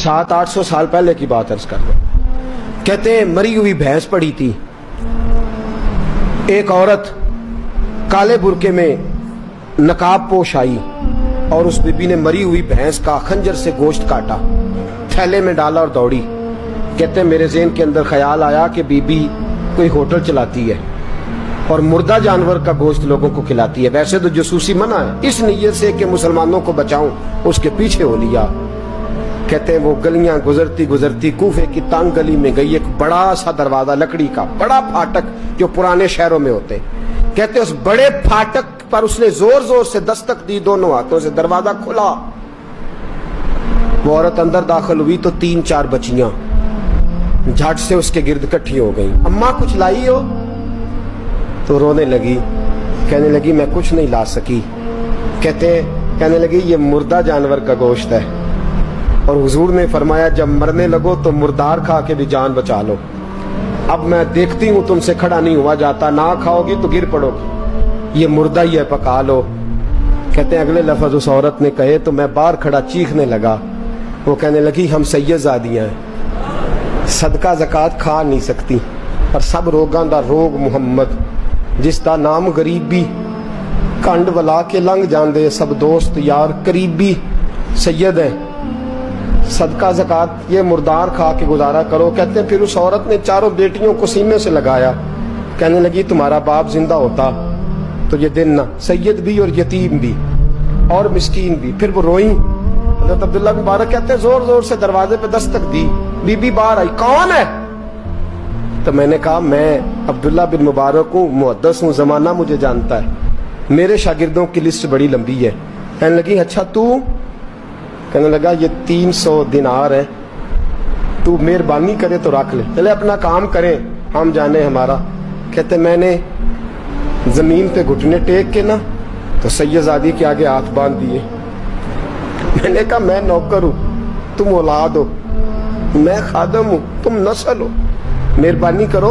700-800 साल पहले की बात अर्ज कर रहा हूं। कहते हैं मरी हुई भैंस पड़ी थी, एक औरत काले बुरके में नकाब पोश आई और उस बीबी ने मरी हुई भैंस का खंजर से गोश्त काटा, थैले में डाला और दौड़ी। कहते हैं मेरे ज़हन के अंदर ख्याल आया कि बीबी कोई होटल चलाती है और मुर्दा जानवर का गोश्त लोगों को खिलाती है। वैसे तो जासूसी मना है, इस नीयत से कि मुसलमानों को बचाऊं उसके पीछे हो लिया। कहते हैं वो गलियां गुजरती गुजरती कूफे की तंग गली में गई, एक बड़ा सा दरवाजा लकड़ी का, बड़ा फाटक जो पुराने शहरों में होते। कहते उस बड़े फाटक पर उसने जोर जोर से दस्तक दी, दोनों हाथों से दरवाजा खुला। वो औरत अंदर दाखिल हुई तो 3-4 बच्चियां झट से उसके गिर्द इकट्ठी हो गई। अम्मा कुछ लाई हो? तो रोने लगी, कहने लगी मैं कुछ नहीं ला सकी। कहने लगी ये मुर्दा जानवर का गोश्त है और हुजूर ने फरमाया जब मरने लगो तो मुर्दार खा के भी जान बचा लो। अब मैं देखती हूं तुमसे खड़ा नहीं हुआ जाता, ना खाओगी तो गिर पड़ोगी, ये मुर्दा ही है, पका लो। कहते हैं अगले लफ्ज उस औरत ने कहे तो मैं बाहर खड़ा चीखने लगा। वो कहने लगी हम सैयदजादियां हैं, सदका ज़कात खा नहीं सकती और सब रोगां दा रोग मुहम्मद, जिसका नाम गरीबी, कंड वला के लंघ जांदे सब दोस्त यार करीबी सैयद है, सदका ज़कात ये मुर्दार खा के गुजारा करो। कहते हैं फिर उस औरत ने चारों बेटियों को सीने से लगाया, कहने लगी तुम्हारा बाप जिंदा होता तो ये दिन ना सैयद भी और यतीम भी और मिस्कीन भी। फिर वो रोई। हज़रत अब्दुल्ला बिन मुबारक कहते हैं जोर जोर से दरवाजे पे दस्तक दी, बीबी बाहर आई, कौन है? तो मैंने कहा मैं अब्दुल्ला बिन मुबारक हूँ, मुहद्दिस हूँ, जमाना मुझे जानता है, मेरे शागिर्दों की लिस्ट बड़ी लंबी है। कहने लगी अच्छा तू? कहने लगा ये 300 दिनार है, तू मेहरबानी करे तो रख ले, चले अपना काम करें हम जाने हमारा। कहते मैंने जमीन पे घुटने टेक के ना तो सैयदजादी के आगे हाथ बांध दिए। मैंने कहा मैं नौकर हूँ, तुम औलाद हो, मैं खादम हूँ, तुम नस्ल हो, मेहरबानी करो,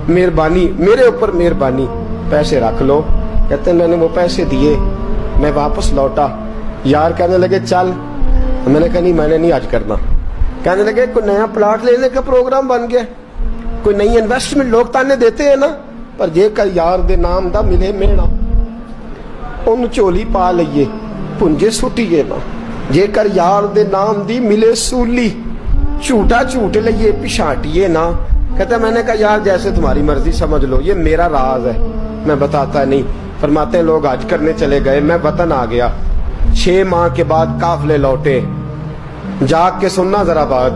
मेहरबानी मेरे ऊपर मेहरबानी, पैसे रख लो। कहते मैंने वो पैसे दिए, मैं वापस लौटा। यार कहने लगे चल, मैंने कहा नहीं मैंने नहीं आज करना। कहने लगे कोई नया प्लाट लेने का प्रोग्राम बन गया, कोई नई इन्वेस्टमेंट, लोग ताने देते हैं ना, पर जेकर यार दे नाम दा मिले मेड़ा उन झोली पा लइए पुंजे सुटिए ना, जेकर यार दे नाम दी मिले सूली झूठा झूठ लइए पिछाटिए ना। कहता मैंने कहा यार जैसे तुम्हारी मर्जी समझ लो, ये मेरा राज है, मैं बताता नहीं। फरमाते हैं लोग हज करने चले गए, मैं वतन आ गया, 6 माह के बाद काफले लौटे। जाग के सुनना जरा बात,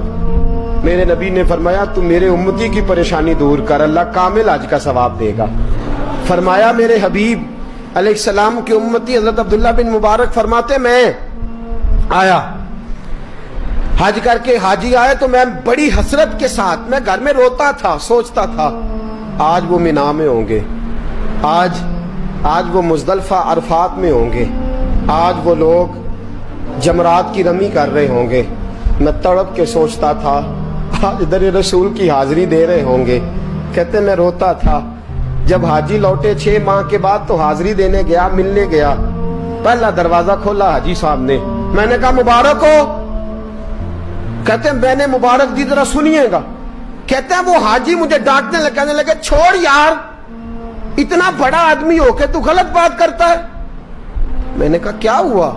मेरे नबी ने फरमाया तू मेरे उम्मती की परेशानी दूर कर, अल्लाह कामिल हज का सवाब देगा। फरमाया मेरे हबीब अलैहिस्सलाम की उम्मती हजरत अब्दुल्ला बिन मुबारक फरमाते मैं आया हज करके, हाजी आए तो मैं बड़ी हसरत के साथ, मैं घर में रोता था, सोचता था आज वो मिना में होंगे, आज वो मुज़दलिफा अरफात में होंगे, आज वो लोग जमरात की रमी कर रहे होंगे। मैं तड़प के सोचता था आज दर रसूल की हाजिरी दे रहे होंगे। कहते मैं रोता था। जब हाजी लौटे 6 माह के बाद तो हाजिरी देने गया, मिलने गया, पहला दरवाजा खोला हाजी साहब ने, मैंने कहा मुबारक हो? कहते मैंने मुबारक दी, जरा सुनिएगा। कहते हैं वो हाजी मुझे डांटने लगे, कहने लगे छोड़ यार, इतना बड़ा आदमी हो के तू गलत बात करता है। मैंने कहा क्या हुआ?